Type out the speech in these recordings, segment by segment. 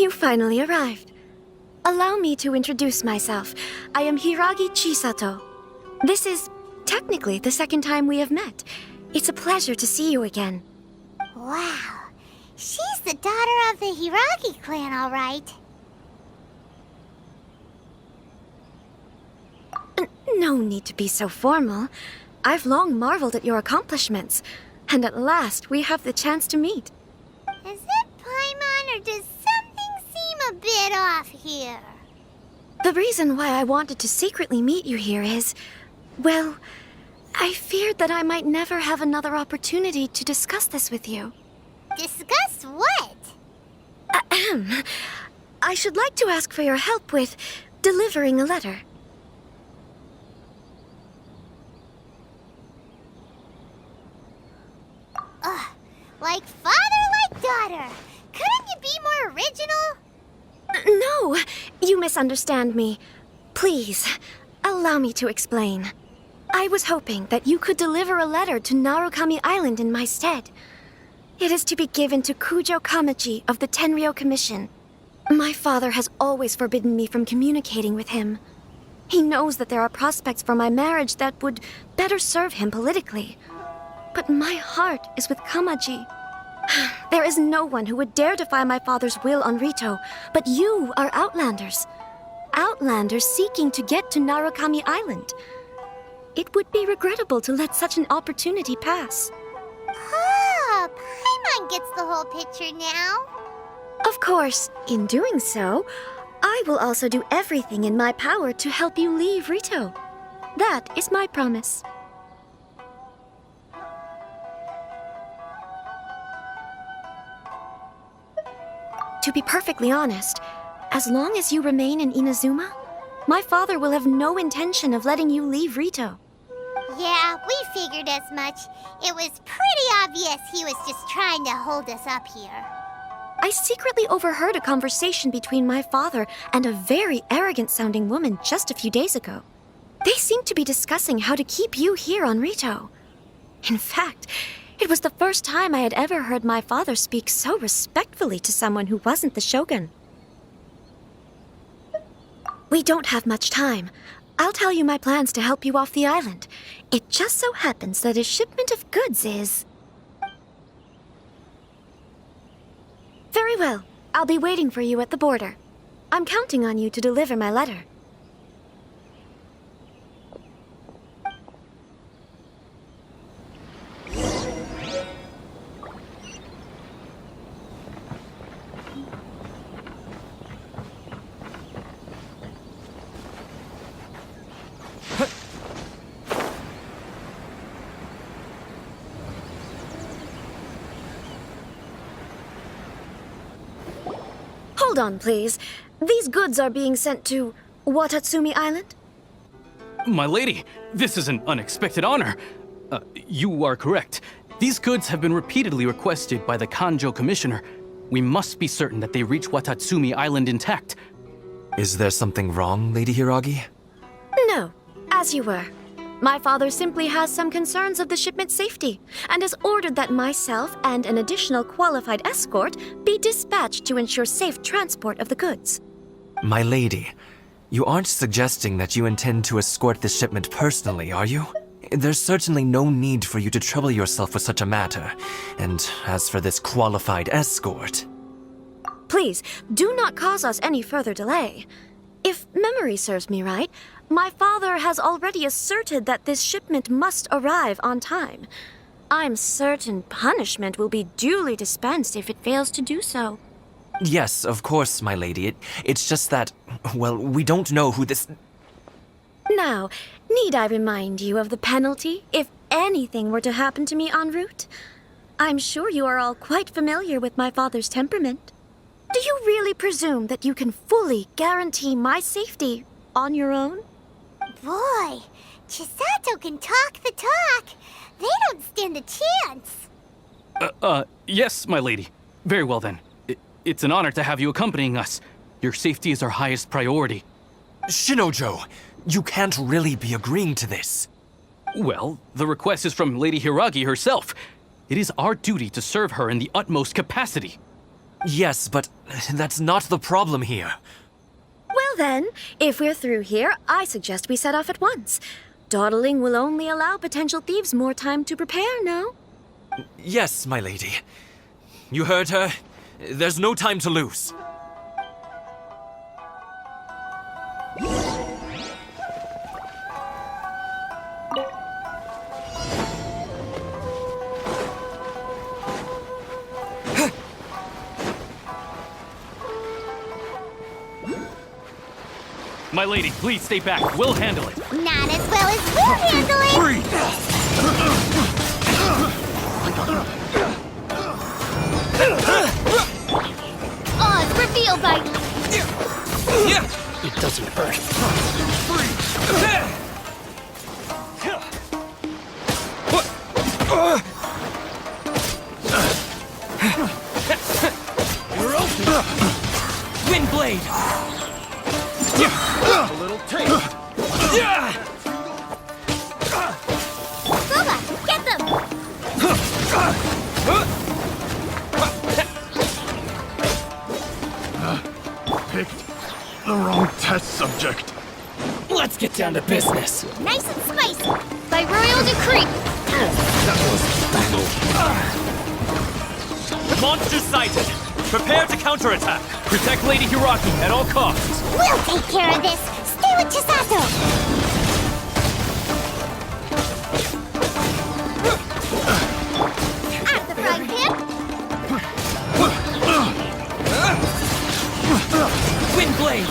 You finally arrived. Allow me to introduce myself. I am Hiragi Chisato. This is technically the second time we have met. It's a pleasure to see you again. Wow. She's the daughter of the Hiragi clan, all right. No need to be so formal. I've long marveled at your accomplishments, and at last we have the chance to meet. Is it Paimon, or does something seem a bit off here? The reason why I wanted to secretly meet you here is, well, I feared that I might never have another opportunity to discuss this with you. Discuss what? Ahem. I should like to ask for your help with delivering a letter. Like father, like daughter. Couldn't you be more original? No, you misunderstand me. Please, allow me to explain. I was hoping that you could deliver a letter to Narukami Island in my stead. It is to be given to Kujo Kamaji of the Tenryou Commission. My father has always forbidden me from communicating with him. He knows that there are prospects for my marriage that would better serve him politically. But my heart is with Kamaji. There is no one who would dare defy my father's will on Rito, but you are Outlanders. Outlanders seeking to get to Narukami Island. It would be regrettable to let such an opportunity pass. Oh, Paimon gets the whole picture now. Of course, in doing so, I will also do everything in my power to help you leave Rito. That is my promise. To be perfectly honest, as long as you remain in Inazuma, my father will have no intention of letting you leave Rito. Yeah, we figured as much. It was pretty obvious he was just trying to hold us up here. I secretly overheard a conversation between my father and a very arrogant-sounding woman just a few days ago. They seemed to be discussing how to keep you here on Rito. In fact, it was the first time I had ever heard my father speak so respectfully to someone who wasn't the shogun. We don't have much time. I'll tell you my plans to help you off the island. It just so happens that a shipment of goods is... Very well. I'll be waiting for you at the border. I'm counting on you to deliver my letter. Hold on, please. These goods are being sent to Watatsumi Island? My lady, this is an unexpected honor. You are correct. These goods have been repeatedly requested by the Kanjo Commissioner. We must be certain that they reach Watatsumi Island intact. Is there something wrong, Lady Hiragi? No, as you were. My father simply has some concerns of the shipment's safety, and has ordered that myself and an additional qualified escort be dispatched to ensure safe transport of the goods. My lady, you aren't suggesting that you intend to escort this shipment personally, are you? There's certainly no need for you to trouble yourself with such a matter. And as for this qualified escort... Please, do not cause us any further delay. If memory serves me right, my father has already asserted that this shipment must arrive on time. I'm certain punishment will be duly dispensed if it fails to do so. Yes, of course, my lady. It's just that, well, we don't know who this... Now, need I remind you of the penalty if anything were to happen to me en route? I'm sure you are all quite familiar with my father's temperament. Do you really presume that you can fully guarantee my safety on your own? Boy, Chisato can talk the talk. They don't stand a chance. Yes, my lady. Very well then. It's an honor to have you accompanying us. Your safety is our highest priority. Shinojo, you can't really be agreeing to this. Well, the request is from Lady Hiragi herself. It is our duty to serve her in the utmost capacity. Yes, but that's not the problem here. Well then, if we're through here, I suggest we set off at once. Dawdling will only allow potential thieves more time to prepare, no? Yes, my lady. You heard her. There's no time to lose. My lady, please stay back. We'll handle it. Not as well as we'll handle it! Oz, reveal by... It doesn't hurt. You're open. Windblade. A little taste. Booba, get them! Picked the wrong test subject. Let's get down to business. Nice and spicy! By royal decree! Monster sighted. Prepare to counterattack. Protect Lady Hiraki at all costs. We'll take care of this! Stay with Chisato! At the frying pan! Windblade.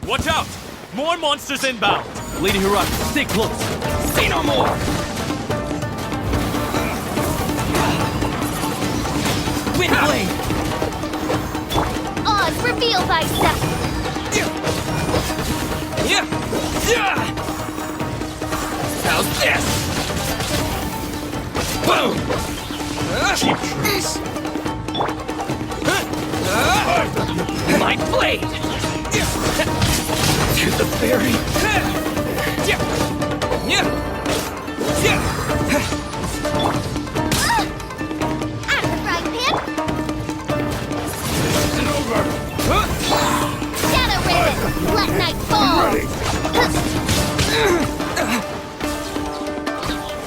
Watch out! More monsters inbound! Lady Hiraki, stay close. Say no more! Windblade! Oz, reveal thyself! How's this? Boom! Cheap tricks. My blade! To the very... At the frying pan! Shadow Raven! Let night fall!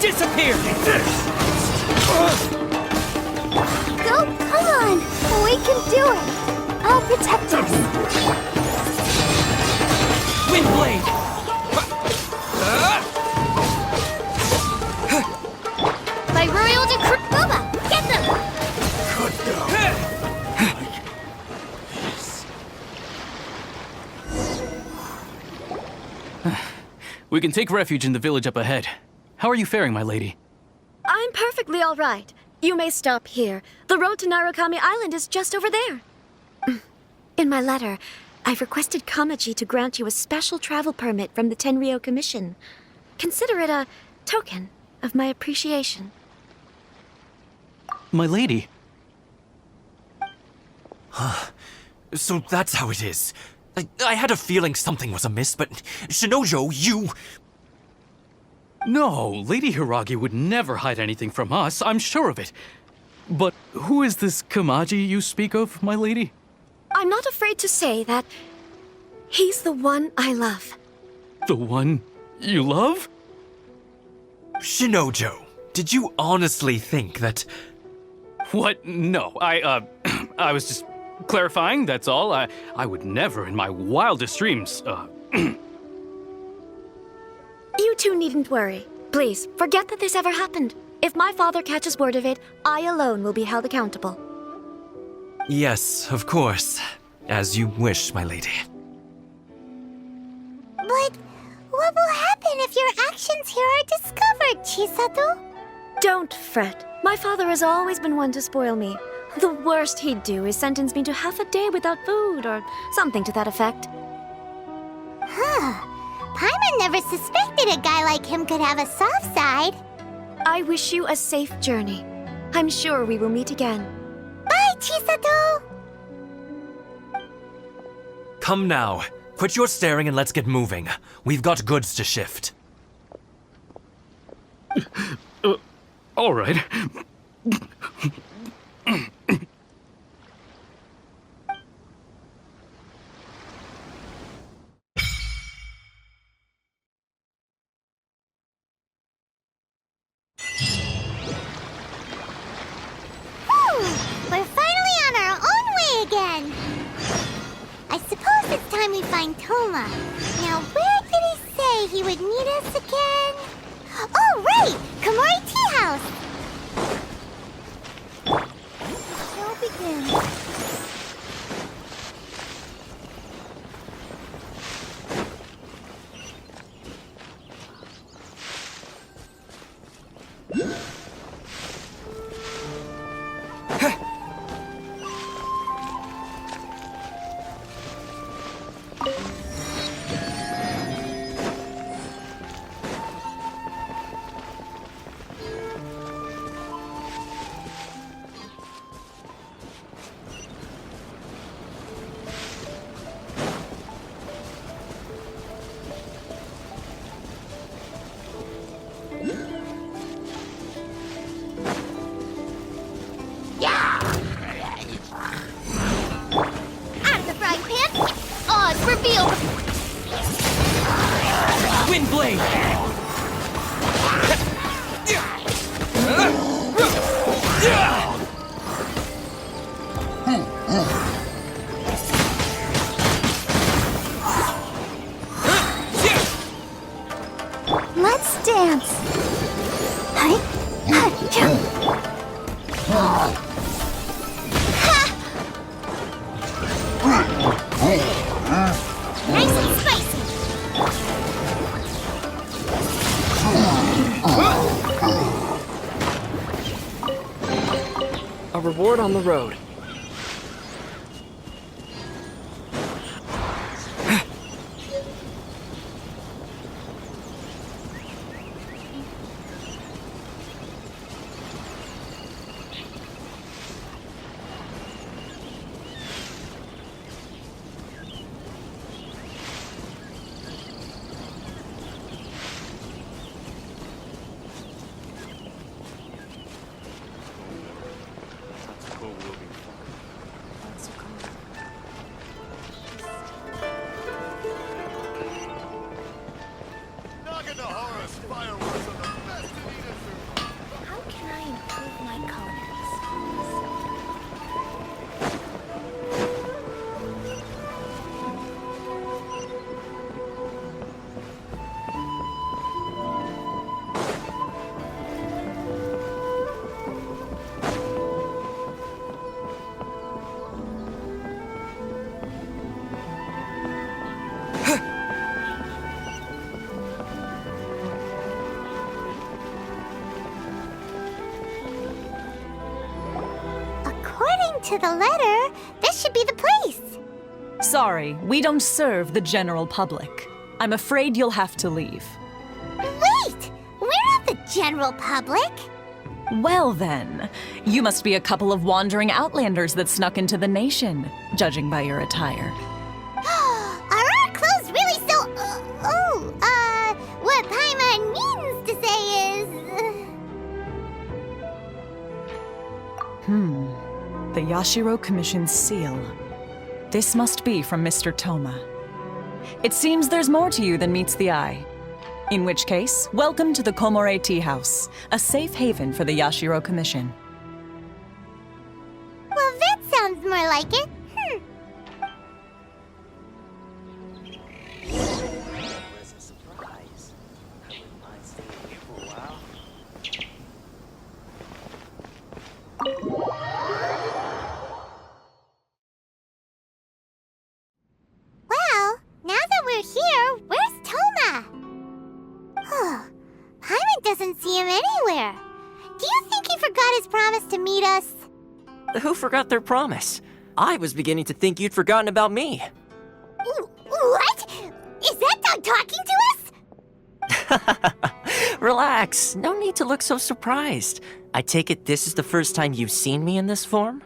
Disappear! Go, come on! We can do it! I'll protect us! Windblade! By royal decree... Booba, get them! Good girl. We can take refuge in the village up ahead. How are you faring, my lady? I'm perfectly all right. You may stop here. The road to Narukami Island is just over there. In my letter, I've requested Kamaji to grant you a special travel permit from the Tenryou Commission. Consider it a token of my appreciation. My lady. So that's how it is. I had a feeling something was amiss, but Shinojo, you... No, Lady Hiragi would never hide anything from us, I'm sure of it. But who is this Kamaji you speak of, my lady? I'm not afraid to say that he's the one I love. The one you love? Shinojo, did you honestly think that... What? No, I was just clarifying, that's all. I would never in my wildest dreams, You two needn't worry. Please, forget that this ever happened. If my father catches word of it, I alone will be held accountable. Yes, of course. As you wish, my lady. But what will happen if your actions here are discovered, Chisato? Don't fret. My father has always been one to spoil me. The worst he'd do is sentence me to half a day without food, or something to that effect. Huh. Paimon never suspected a guy like him could have a soft side. I wish you a safe journey. I'm sure we will meet again. Bye, Chisato! Come now. Quit your staring and let's get moving. We've got goods to shift. all right. We're finally on our own way again. I suppose it's time we find Toma. Now, where did he say he would meet us again? Oh, right! Komori Tea House! Show begins. Out of the frying pan, Oz revealed. Windblade! Let's dance. Nice and spicy. A reward on the road. Naganohara's fireworks are the best in Itazu. How can I improve my colors? According to the letter, this should be the place. Sorry, we don't serve the general public. I'm afraid you'll have to leave. Wait! We're not the general public. Well then, you must be a couple of wandering outlanders that snuck into the nation, judging by your attire. Are our clothes really so... what Paimon means to say is... The Yashiro Commission's seal. This must be from Mr. Toma. It seems there's more to you than meets the eye. In which case, welcome to the Komore Tea House, a safe haven for the Yashiro Commission. Well, that sounds more like it. doesn't see him anywhere. Do you think he forgot his promise to meet us? Who forgot their promise? I was beginning to think you'd forgotten about me. What? Is that dog talking to us? Relax, no need to look so surprised. I take it this is the first time you've seen me in this form?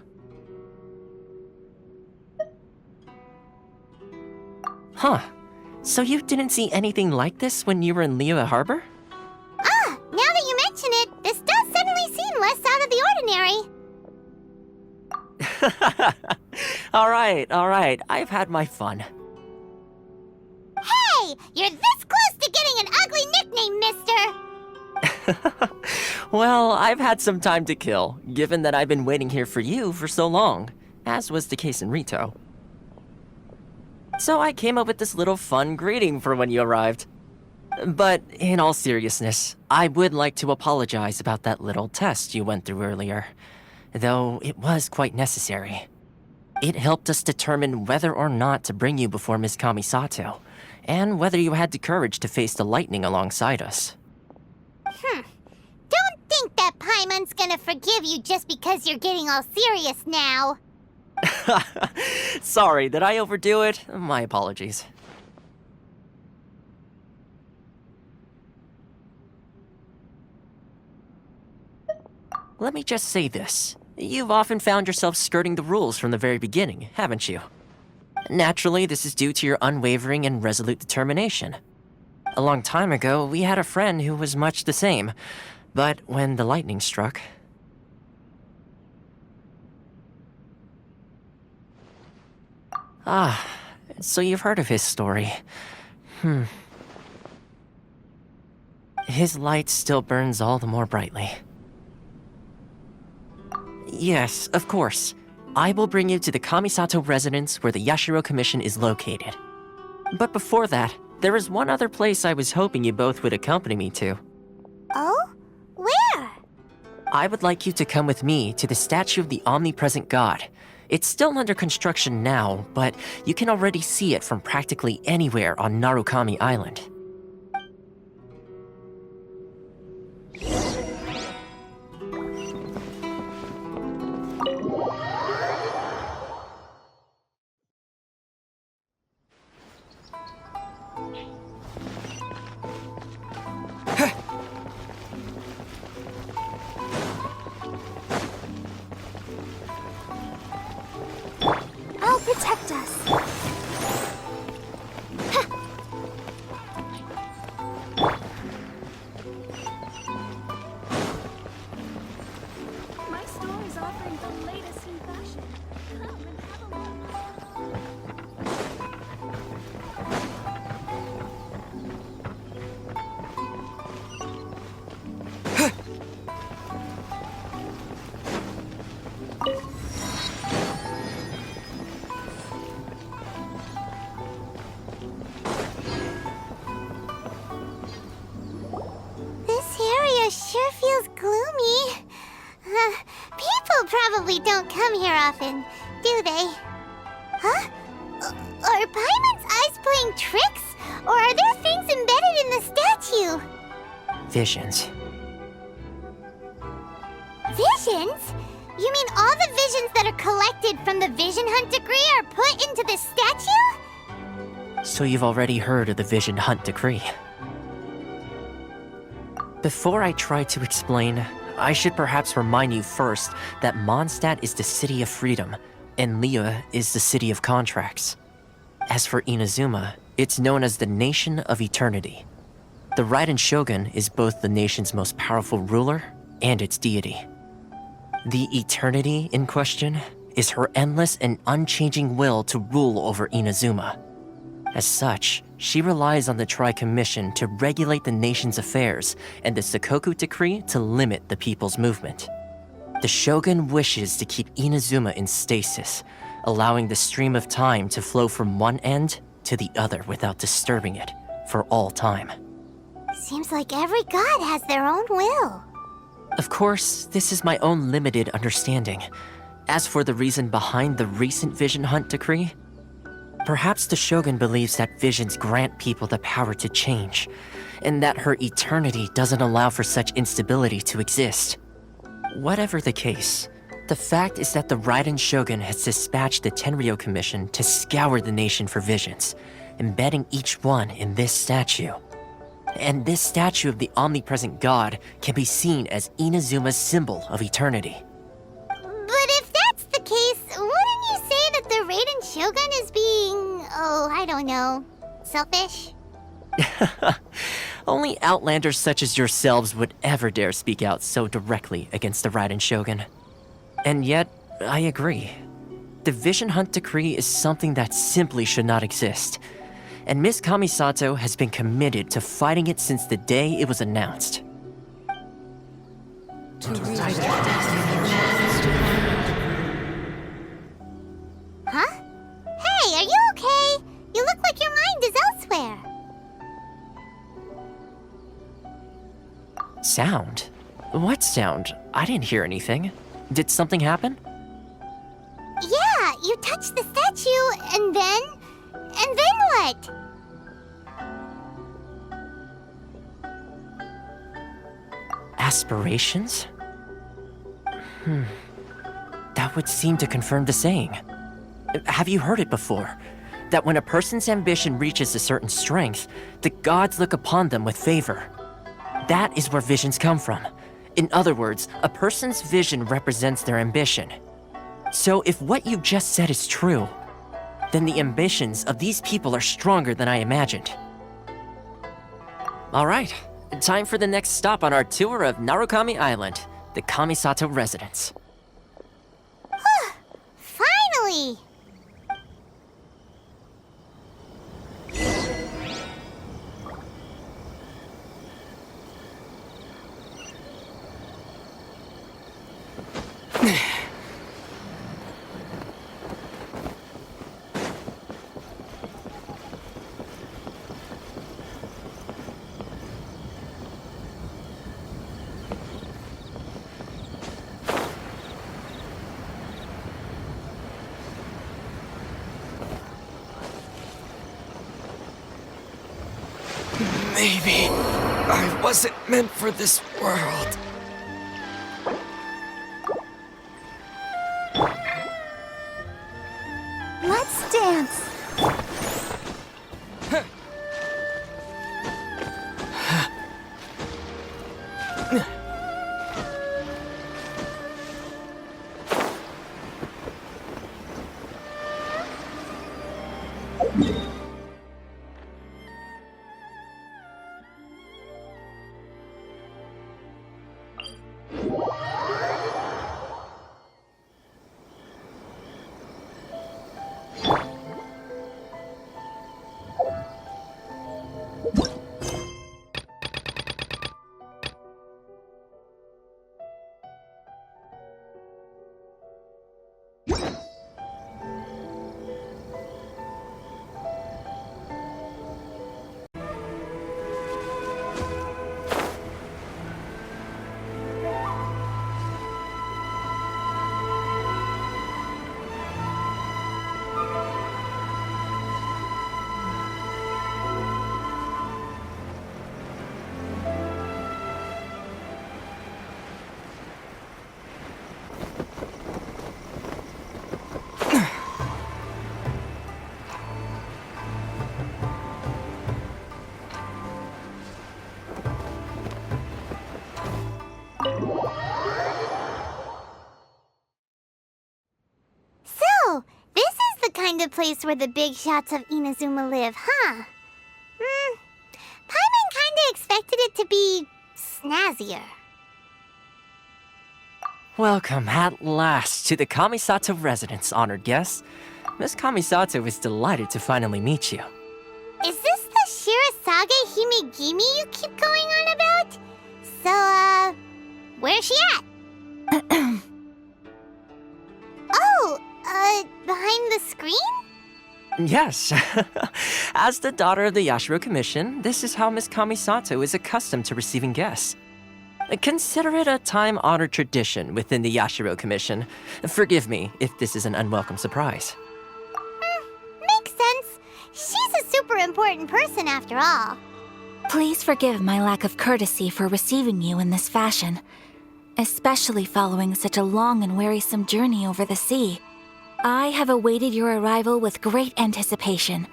Huh. So you didn't see anything like this when you were in Liyue Harbor? Ah, now that you mention it, this does suddenly seem less out of the ordinary. Alright, I've had my fun. Hey, you're this close to getting an ugly nickname, mister! Well, I've had some time to kill, given that I've been waiting here for you for so long, as was the case in Rito. So I came up with this little fun greeting for when you arrived. But in all seriousness, I would like to apologize about that little test you went through earlier, though it was quite necessary. It helped us determine whether or not to bring you before Miss Kamisato, and whether you had the courage to face the lightning alongside us. Don't think that Paimon's gonna forgive you just because you're getting all serious now. Sorry, did I overdo it? My apologies. Let me just say this. You've often found yourself skirting the rules from the very beginning, haven't you? Naturally, this is due to your unwavering and resolute determination. A long time ago, we had a friend who was much the same, but when the lightning struck... Ah, so you've heard of his story. His light still burns all the more brightly. Yes, of course. I will bring you to the Kamisato residence where the Yashiro Commission is located. But before that, there is one other place I was hoping you both would accompany me to. Oh? Where? I would like you to come with me to the statue of the omnipresent god. It's still under construction now, but you can already see it from practically anywhere on Narukami Island. I'll protect us. My store is offering the latest in fashion. Come and have a look. This area sure feels gloomy. People probably don't come here often, do they? Huh? Are Paimon's eyes playing tricks? Or are there things embedded in the statue? Visions. Visions? You mean all the visions that are collected from the Vision Hunt decree are put into this statue? So you've already heard of the Vision Hunt decree. Before I try to explain, I should perhaps remind you first that Mondstadt is the city of freedom, and Liyue is the city of contracts. As for Inazuma, it's known as the Nation of Eternity. The Raiden Shogun is both the nation's most powerful ruler and its deity. The Eternity in question is her endless and unchanging will to rule over Inazuma. As such, she relies on the Tri-Commission to regulate the nation's affairs and the Sakoku Decree to limit the people's movement. The Shogun wishes to keep Inazuma in stasis, allowing the stream of time to flow from one end to the other without disturbing it for all time. Seems like every god has their own will. Of course, this is my own limited understanding. As for the reason behind the recent Vision Hunt decree, Perhaps the Shogun believes that visions grant people the power to change, and that her eternity doesn't allow for such instability to exist. Whatever the case, the fact is that the Raiden Shogun has dispatched the Tenryou Commission to scour the nation for visions, embedding each one in this statue. And this statue of the omnipresent god can be seen as Inazuma's symbol of eternity. But if that's the case, wouldn't you say that the Raiden Shogun is being, I don't know, selfish? Only outlanders such as yourselves would ever dare speak out so directly against the Raiden Shogun. And yet, I agree. The Vision Hunt Decree is something that simply should not exist. And Miss Kamisato has been committed to fighting it since the day it was announced. Huh? Hey, are you okay? You look like your mind is elsewhere. Sound? What sound? I didn't hear anything. Did something happen? Yeah, you touched the statue, and then what? Aspirations? That would seem to confirm the saying. Have you heard it before? That when a person's ambition reaches a certain strength, the gods look upon them with favor. That is where visions come from. In other words, a person's vision represents their ambition. So if what you just said is true, then the ambitions of these people are stronger than I imagined. All right, time for the next stop on our tour of Narukami Island, the Kamisato residence. Finally! Maybe I wasn't meant for this world. Let's dance. So, this is the kind of place where the big shots of Inazuma live, huh? Paimon kinda expected it to be snazzier. Welcome at last to the Kamisato residence, honored guests. Miss Kamisato is delighted to finally meet you. Is this the Shirasaga Himegimi you keep going on about? So, where's she at? Behind the screen? Yes. As the daughter of the Yashiro Commission, this is how Miss Kamisato is accustomed to receiving guests. Consider it a time-honored tradition within the Yashiro Commission. Forgive me if this is an unwelcome surprise. Makes sense. important person after all. Please forgive my lack of courtesy for receiving you in this fashion, especially following such a long and wearisome journey over the sea. I have awaited your arrival with great anticipation,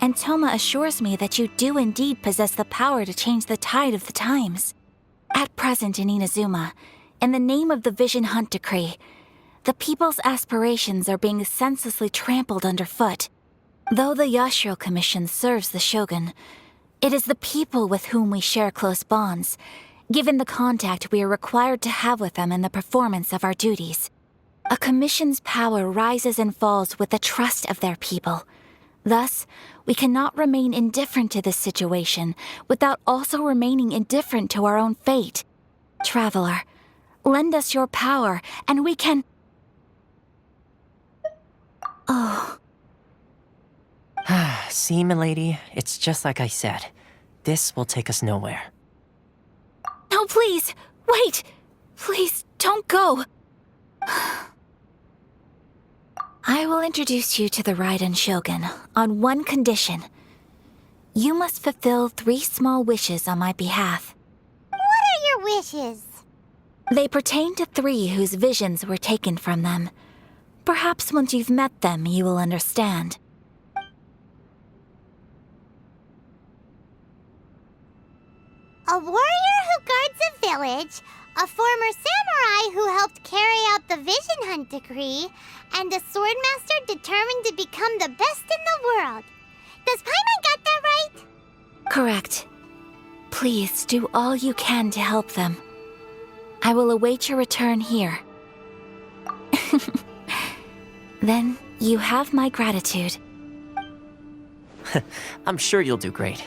and Toma assures me that you do indeed possess the power to change the tide of the times. At present in Inazuma, in the name of the Vision Hunt Decree, the people's aspirations are being senselessly trampled underfoot. Though the Yashiro Commission serves the Shogun, it is the people with whom we share close bonds, given the contact we are required to have with them in the performance of our duties. A commission's power rises and falls with the trust of their people. Thus, we cannot remain indifferent to this situation without also remaining indifferent to our own fate. Traveler, lend us your power, and we can... Oh. See, milady, it's just like I said. This will take us nowhere. No, please! Wait! Please, don't go! I will introduce you to the Raiden Shogun on one condition. You must fulfill 3 small wishes on my behalf. What are your wishes? They pertain to 3 whose visions were taken from them. Perhaps once you've met them, you will understand. A warrior who guards a village, a former samurai who helped carry out the Vision Hunt Decree, and a swordmaster determined to become the best in the world. Does Paimon get that right? Correct. Please do all you can to help them. I will await your return here. Then you have my gratitude. I'm sure you'll do great.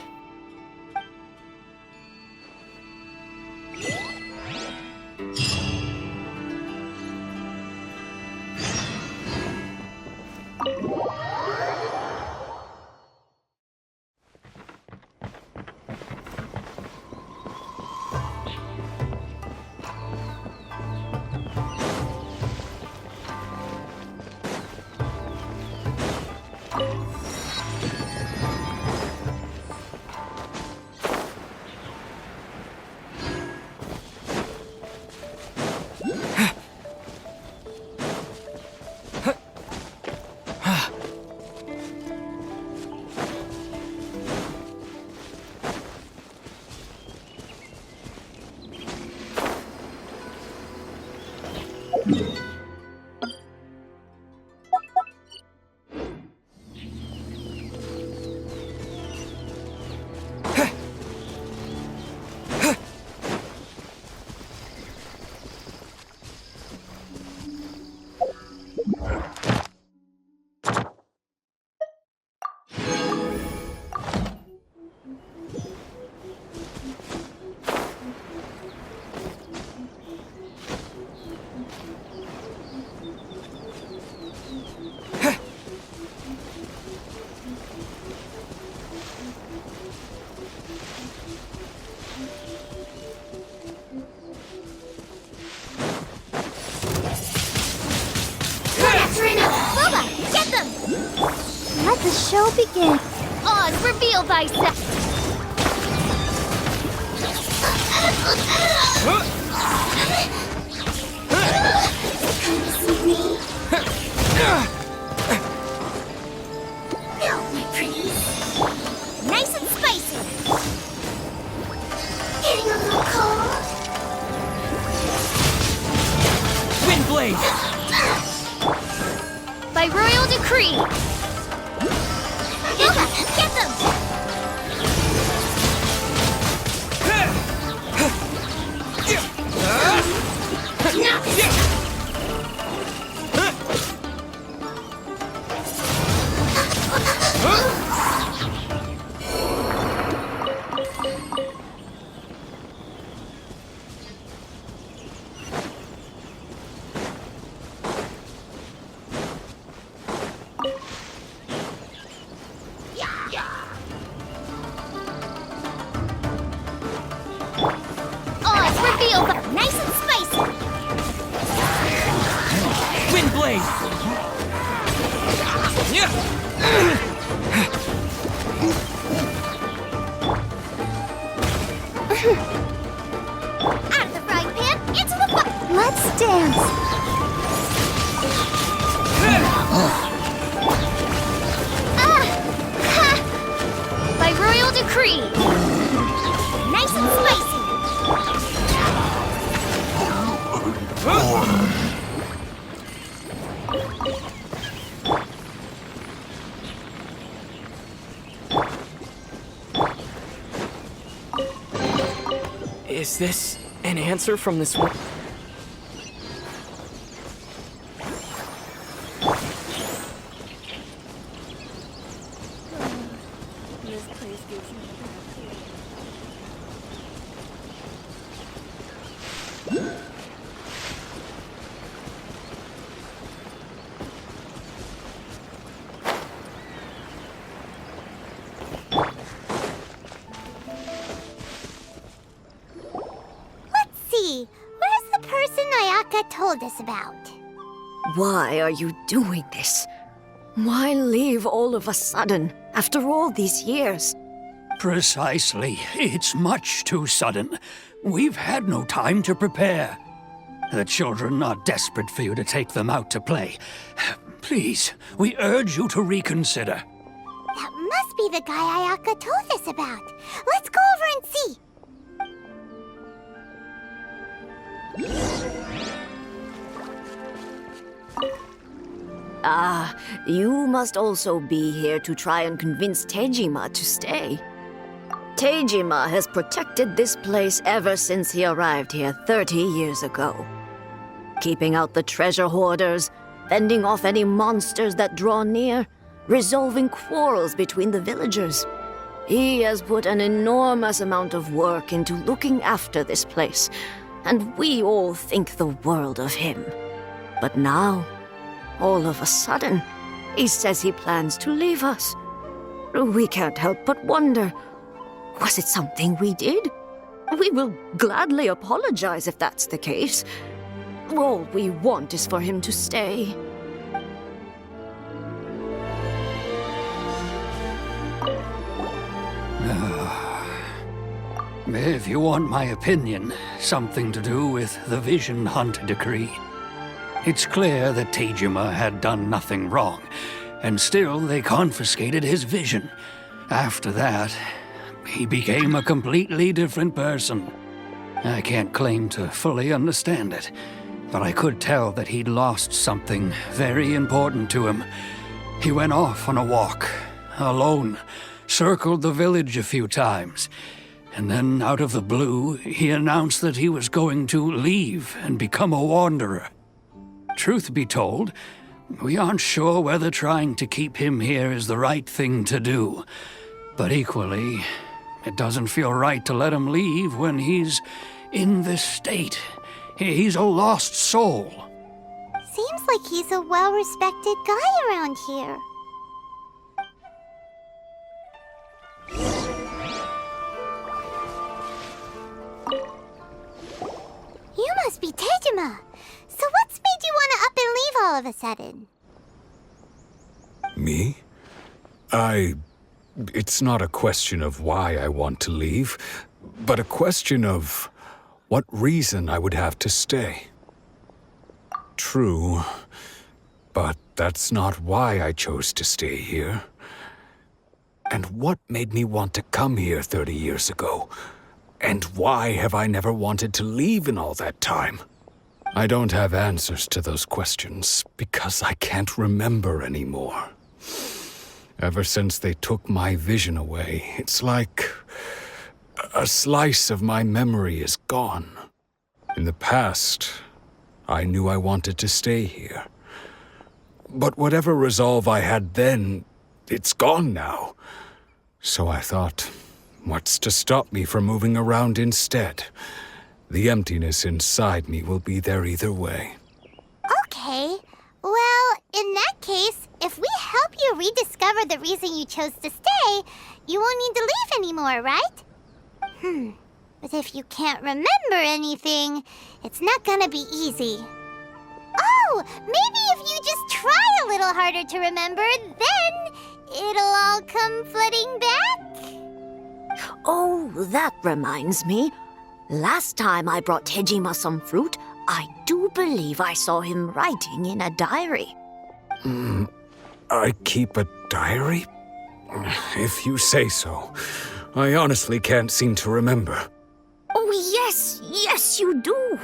Let the show begin. Oz, reveal thyself. Nice and spicy. Getting a little cold. Windblade! By royal decree. Get them! Nice and spicy! Windblade! Out of the frying pan, into the fire! Let's dance. By royal decree! Nice and spicy! Is this an answer from this one? Let's see. Where's the person Ayaka told us about? Why are you doing this? Why leave all of a sudden, after all these years? Precisely. It's much too sudden. We've had no time to prepare. The children are desperate for you to take them out to play. Please, we urge you to reconsider. That must be the guy Ayaka told us about. Let's go over and see. You must also be here to try and convince Tejima to stay. Tejima has protected this place ever since he arrived here 30 years ago. Keeping out the treasure hoarders, fending off any monsters that draw near, resolving quarrels between the villagers. He has put an enormous amount of work into looking after this place, and we all think the world of him. But now, all of a sudden, he says he plans to leave us. We can't help but wonder, was it something we did? We will gladly apologize if that's the case. All we want is for him to stay. If you want my opinion, something to do with the Vision Hunt decree. It's clear that Tejima had done nothing wrong, and still they confiscated his vision. After that, he became a completely different person. I can't claim to fully understand it, but I could tell that he'd lost something very important to him. He went off on a walk, alone, circled the village a few times, and then out of the blue, he announced that he was going to leave and become a wanderer. Truth be told, we aren't sure whether trying to keep him here is the right thing to do. But equally, it doesn't feel right to let him leave when he's in this state. He's a lost soul. Seems like he's a well-respected guy around here. You must be Tejima. So what's made you want to up and leave all of a sudden? Me? It's not a question of why I want to leave, but a question of what reason I would have to stay. True, but that's not why I chose to stay here. And what made me want to come here 30 years ago? And why have I never wanted to leave in all that time? I don't have answers to those questions because I can't remember anymore. Ever since they took my vision away, it's like a slice of my memory is gone. In the past, I knew I wanted to stay here. But whatever resolve I had then, it's gone now. So I thought, what's to stop me from moving around instead? The emptiness inside me will be there either way. Okay. Well, in that case, if we help you rediscover the reason you chose to stay, you won't need to leave anymore, right? But if you can't remember anything, it's not gonna be easy. Oh, maybe if you just try a little harder to remember, then it'll all come flooding back? Oh, that reminds me. Last time I brought Tejima some fruit, I do believe I saw him writing in a diary. I keep a diary? If you say so. I honestly can't seem to remember. Oh, yes, you do.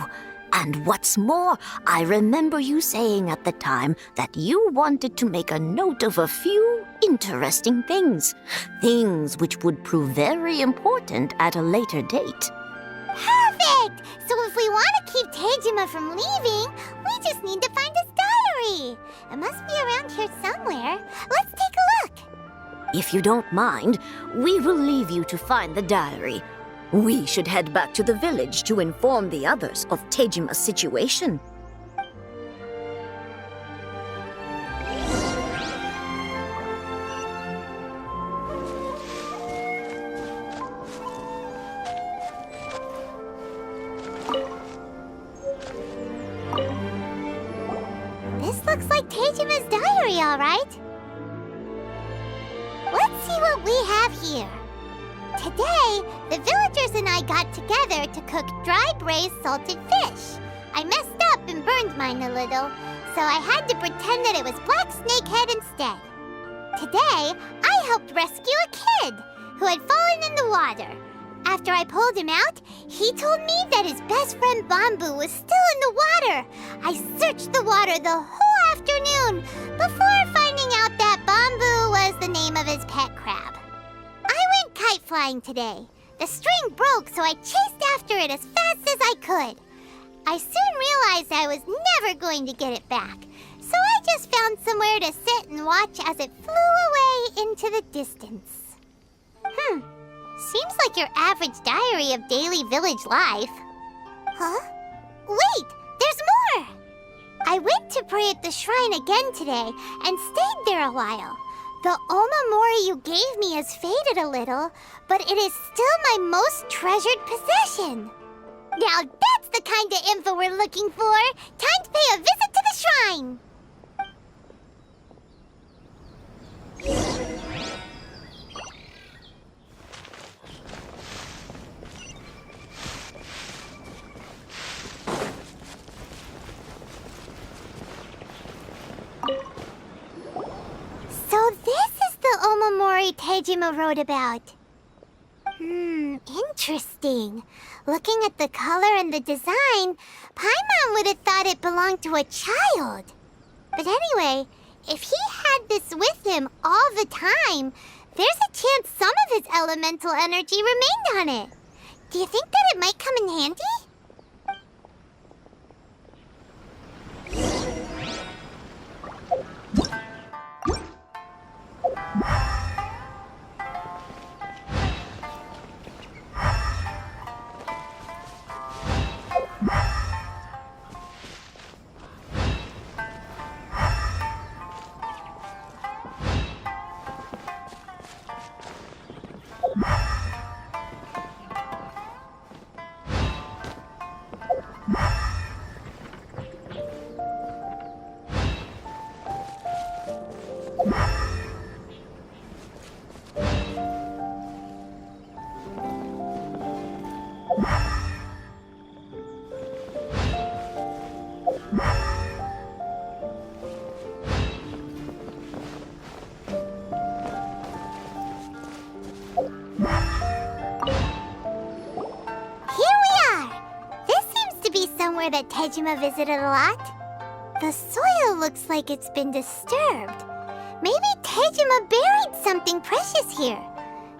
And what's more, I remember you saying at the time that you wanted to make a note of a few interesting things. Things which would prove very important at a later date. Perfect! So if we want to keep Tejima from leaving, we just need to find his diary. It must be around here somewhere. Let's take a look. If you don't mind, we will leave you to find the diary. We should head back to the village to inform the others of Tejima's situation. This looks like Tejima's diary, all right. Let's see what we have here. Today, the villagers and I got together to cook dry braised salted fish. I messed up and burned mine a little, so I had to pretend that it was black snakehead instead. Today, I helped rescue a kid who had fallen in the water. After I pulled him out, he told me that his best friend Bamboo was still in the water. I searched the water the whole afternoon before finding out that Bamboo was the name of his pet crab. I went kite flying today. The string broke, so I chased after it as fast as I could. I soon realized I was never going to get it back, so I just found somewhere to sit and watch as it flew away into the distance. Seems like your average diary of daily village life. Huh? Wait, there's more! I went to pray at the shrine again today and stayed there a while. The omamori you gave me has faded a little, but it is still my most treasured possession. Now that's the kind of info we're looking for. Time to pay a visit to the shrine. So this is the omamori Tejima wrote about. Interesting. Looking at the color and the design, Paimon would have thought it belonged to a child. But anyway, if he had this with him all the time, there's a chance some of his elemental energy remained on it. Do you think that it might come in handy? That Tejima visited a lot. The soil looks like it's been disturbed. Maybe Tejima buried something precious here.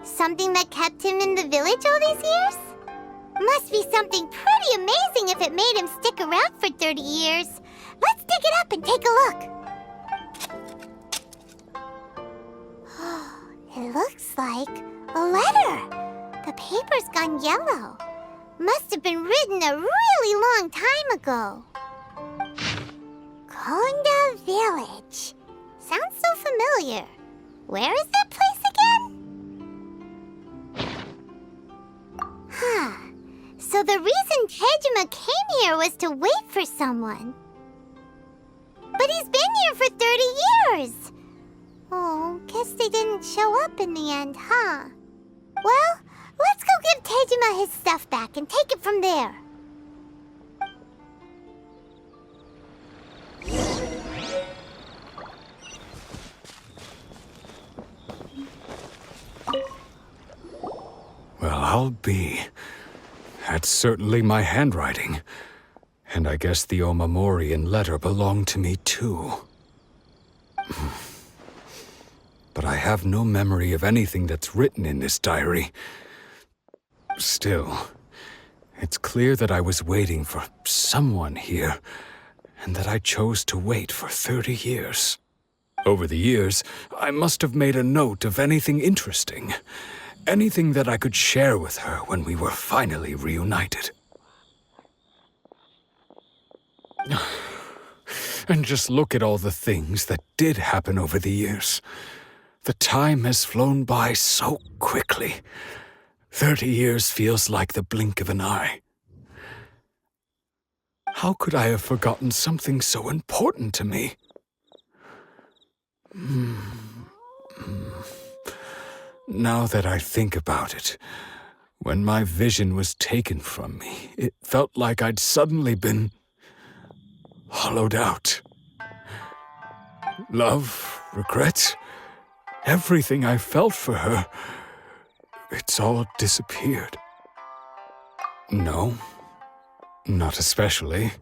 Something that kept him in the village all these years? Must be something pretty amazing if it made him stick around for 30 years. Let's dig it up and take a look. It looks like a letter. The paper's gone yellow. Must have been written a really long time ago. Konda Village. Sounds so familiar. Where is that place again? So the reason Tejima came here was to wait for someone. But he's been here for 30 years. Oh, guess they didn't show up in the end, huh? Well, let's go give Tejima his stuff back and take it from there. Well, I'll be. That's certainly my handwriting. And I guess the Omamorian letter belonged to me too. But I have no memory of anything that's written in this diary. Still, it's clear that I was waiting for someone here, and that I chose to wait for 30 years. Over the years, I must have made a note of anything interesting. Anything that I could share with her when we were finally reunited. And just look at all the things that did happen over the years. The time has flown by so quickly. 30 years feels like the blink of an eye. How could I have forgotten something so important to me? Now that I think about it, when my vision was taken from me, it felt like I'd suddenly been hollowed out. Love, regret, everything I felt for her, it's all disappeared. No, not especially.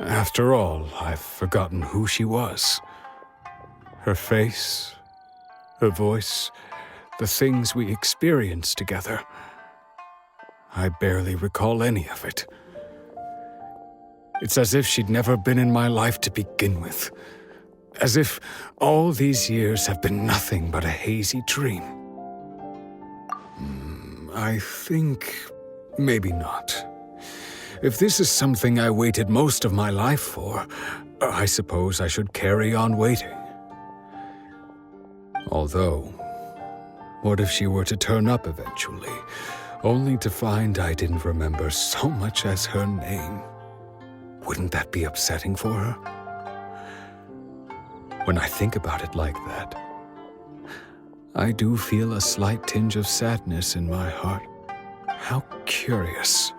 After all, I've forgotten who she was. Her face, her voice, the things we experienced together. I barely recall any of it. It's as if she'd never been in my life to begin with. As if all these years have been nothing but a hazy dream. I think maybe not. If this is something I waited most of my life for, I suppose I should carry on waiting. Although, what if she were to turn up eventually, only to find I didn't remember so much as her name? Wouldn't that be upsetting for her? When I think about it like that, I do feel a slight tinge of sadness in my heart. How curious.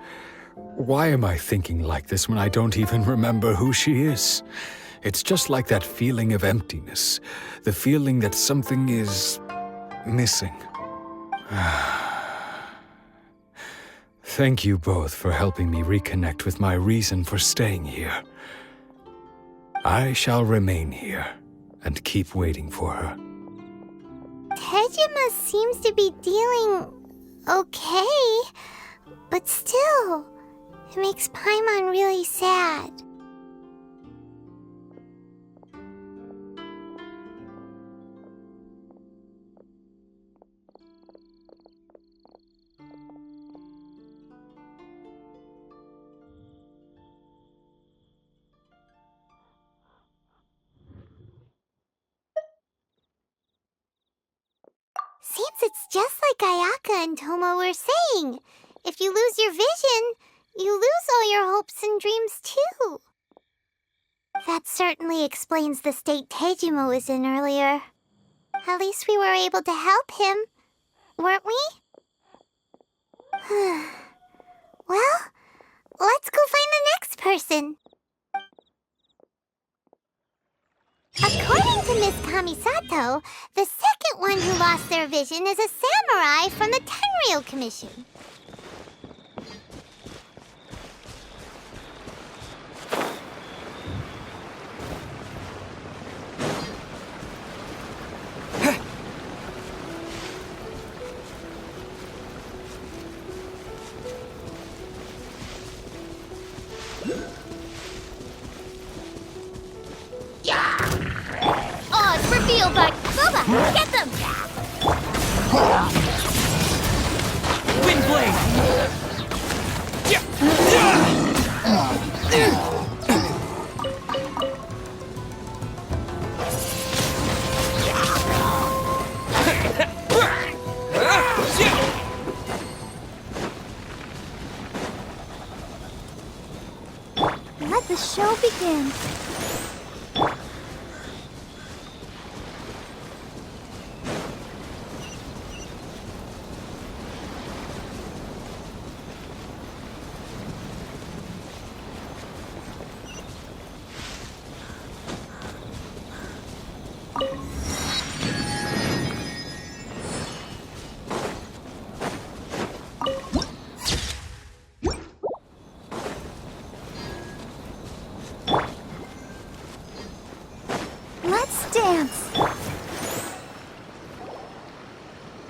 Why am I thinking like this when I don't even remember who she is? It's just like that feeling of emptiness, the feeling that something is missing. Thank you both for helping me reconnect with my reason for staying here. I shall remain here and keep waiting for her. Tejima seems to be dealing okay, but still, it makes Paimon really sad. Seems it's just like Ayaka and Toma were saying. If you lose your vision, you lose all your hopes and dreams too. That certainly explains the state Tejima was in earlier. At least we were able to help him, weren't we? Well, let's go find the next person. According to Miss Kamisato, the second one who lost their vision is a samurai from the Tenryou Commission. Oz revealed by Boba! Get them! Windblade! Let the show begin. Let's dance.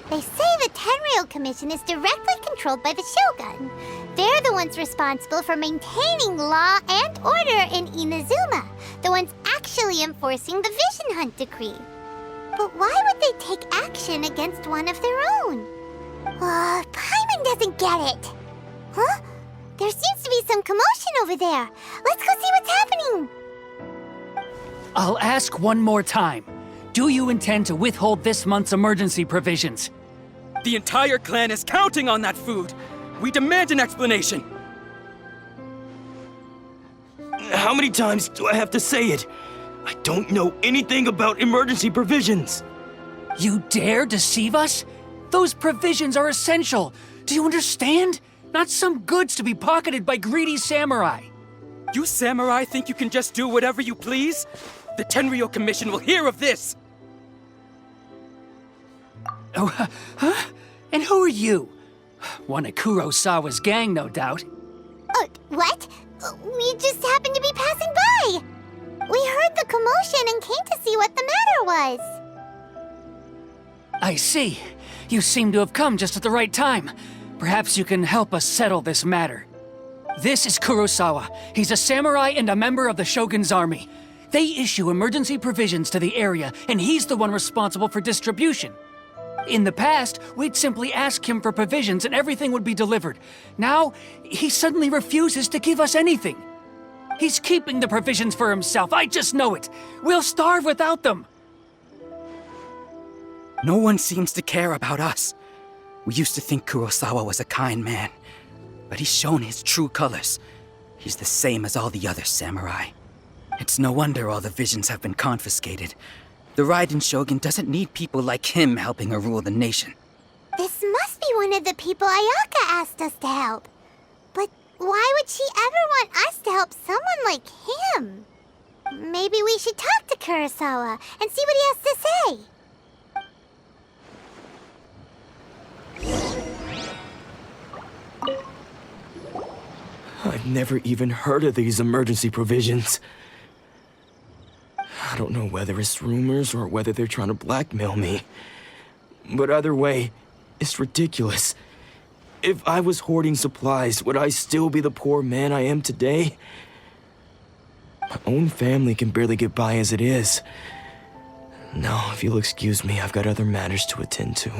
They say the Tenryou Commission is directly controlled by the Shogun. They're the ones responsible for maintaining law and order in Inazuma, the ones actually enforcing the Vision Hunt decree. But why would they take action against one of their own? Paimon doesn't get it. Huh? There seems to be some commotion over there. Let's go see what's happening. I'll ask one more time. Do you intend to withhold this month's emergency provisions? The entire clan is counting on that food. We demand an explanation. How many times do I have to say it? I don't know anything about emergency provisions. You dare deceive us? Those provisions are essential. Do you understand? Not some goods to be pocketed by greedy samurai. You samurai think you can just do whatever you please? The Tenryou Commission will hear of this! Oh, huh? And who are you? One of Kurosawa's gang, no doubt. What? We just happened to be passing by. We heard the commotion and came to see what the matter was. I see. You seem to have come just at the right time. Perhaps you can help us settle this matter. This is Kurosawa. He's a samurai and a member of the Shogun's army. They issue emergency provisions to the area, and he's the one responsible for distribution. In the past, we'd simply ask him for provisions and everything would be delivered. Now, he suddenly refuses to give us anything. He's keeping the provisions for himself, I just know it. We'll starve without them. No one seems to care about us. We used to think Kurosawa was a kind man, but he's shown his true colors. He's the same as all the other samurai. It's no wonder all the visions have been confiscated. The Raiden Shogun doesn't need people like him helping her rule the nation. This must be one of the people Ayaka asked us to help. But why would she ever want us to help someone like him? Maybe we should talk to Kurosawa and see what he has to say. I've never even heard of these emergency provisions. I don't know whether it's rumors or whether they're trying to blackmail me. But either way, it's ridiculous. If I was hoarding supplies, would I still be the poor man I am today? My own family can barely get by as it is. Now, if you'll excuse me, I've got other matters to attend to.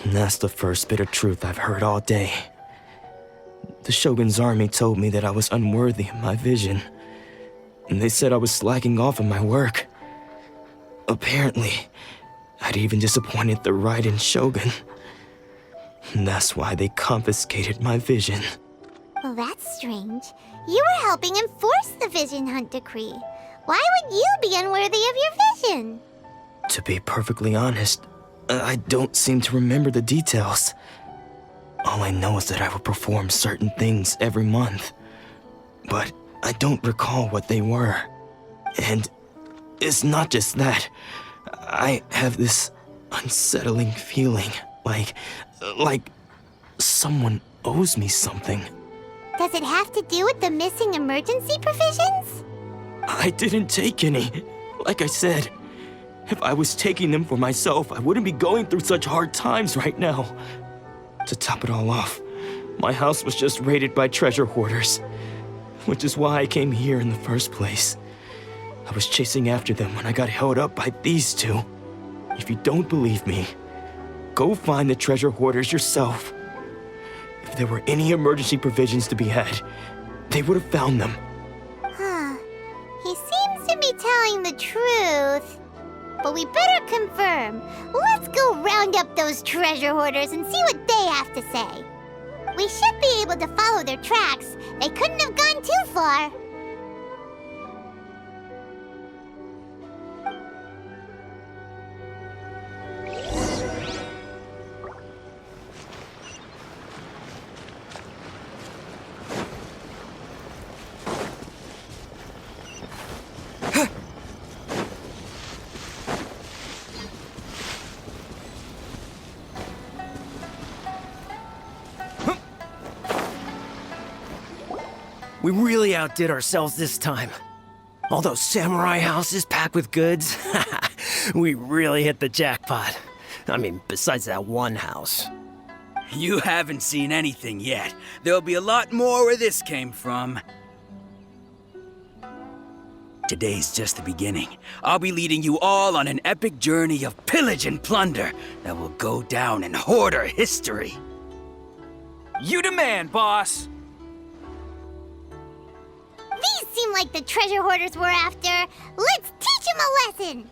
And that's the first bit of truth I've heard all day. The Shogun's army told me that I was unworthy of my vision, and they said I was slacking off in my work. Apparently, I'd even disappointed the Raiden Shogun. And that's why they confiscated my vision. Well, that's strange. You were helping enforce the Vision Hunt decree. Why would you be unworthy of your vision? To be perfectly honest, I don't seem to remember the details. All I know is that I would perform certain things every month. But I don't recall what they were. And it's not just that. I have this unsettling feeling, like someone owes me something. Does it have to do with the missing emergency provisions? I didn't take any. Like I said, if I was taking them for myself, I wouldn't be going through such hard times right now. To top it all off, my house was just raided by treasure hoarders, which is why I came here in the first place. I was chasing after them when I got held up by these two. If you don't believe me, go find the treasure hoarders yourself. If there were any emergency provisions to be had, they would have found them. Huh. He seems to be telling the truth. But we better confirm. Let's go round up those treasure hoarders and see what they have to say. We should be able to follow their tracks. They couldn't have gone too far. We really outdid ourselves this time. All those samurai houses packed with goods. We really hit the jackpot. I mean, besides that one house. You haven't seen anything yet. There'll be a lot more where this came from. Today's just the beginning. I'll be leading you all on an epic journey of pillage and plunder that will go down in hoarder history. You demand, boss! These seem like the treasure hoarders we're after. Let's teach them a lesson!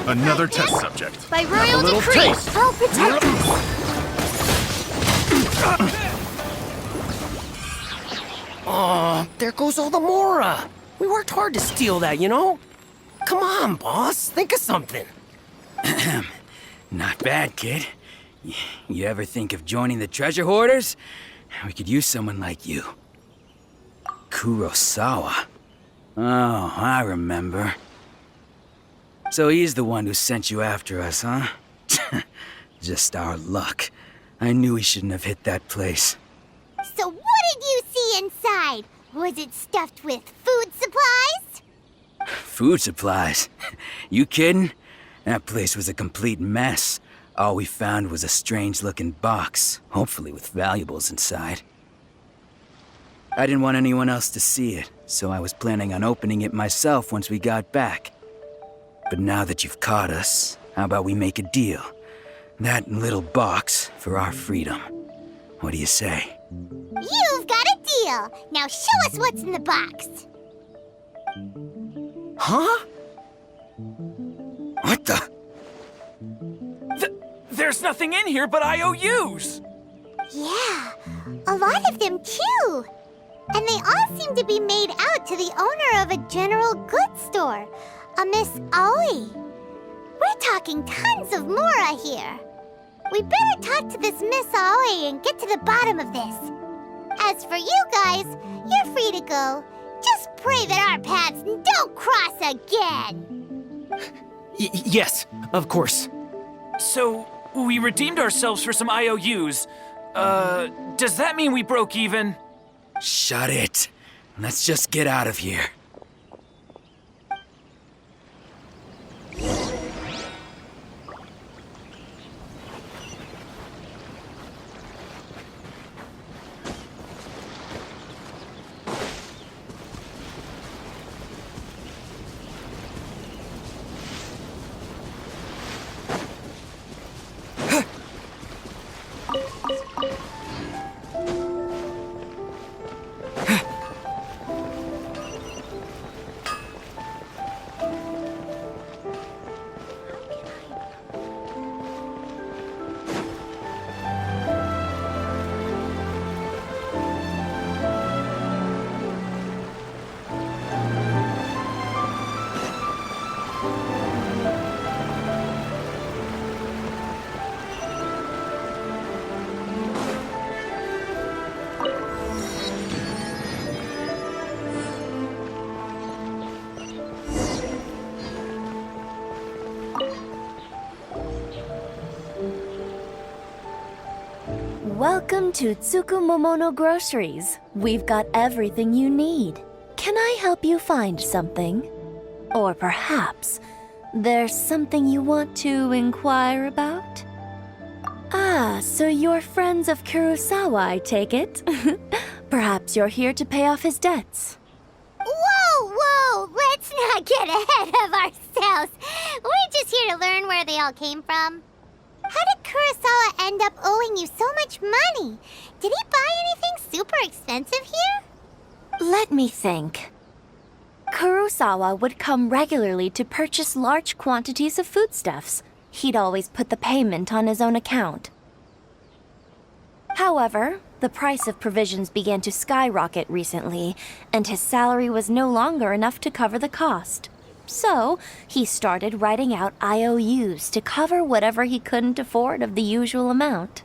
Another test subject. By royal little decree, taste. I'll protect us! Oh, there goes all the Mora. We worked hard to steal that, you know? Come on, boss. Think of something. Not bad, kid. You ever think of joining the treasure hoarders? We could use someone like you. Kurosawa. Oh, I remember. So he's the one who sent you after us, huh? Just our luck. I knew he shouldn't have hit that place. So what did you see inside? Was it stuffed with food supplies? Food supplies? You kidding? That place was a complete mess. All we found was a strange-looking box, hopefully with valuables inside. I didn't want anyone else to see it, so I was planning on opening it myself once we got back. But now that you've caught us, how about we make a deal? That little box for our freedom. What do you say? You've got a deal! Now show us what's in the box! Huh? What the? There's nothing in here but IOUs! Yeah, a lot of them too! And they all seem to be made out to the owner of a general goods store, a Miss Aoi. We're talking tons of Mora here. We better talk to this Miss Aoi and get to the bottom of this. As for you guys, you're free to go. Just pray that our paths don't cross again. Yes, of course. So, we redeemed ourselves for some IOUs. Does that mean we broke even? Shut it. Let's just get out of here. Welcome to Tsukumomono Groceries. We've got everything you need. Can I help you find something? Or perhaps there's something you want to inquire about? Ah, so you're friends of Kurosawa, I take it. Perhaps you're here to pay off his debts. Whoa! Let's not get ahead of ourselves. We're just here to learn where they all came from. How did Kurosawa end up owing you so much money? Did he buy anything super expensive here? Let me think. Kurosawa would come regularly to purchase large quantities of foodstuffs. He'd always put the payment on his own account. However, the price of provisions began to skyrocket recently, and his salary was no longer enough to cover the cost. So, he started writing out IOUs to cover whatever he couldn't afford of the usual amount.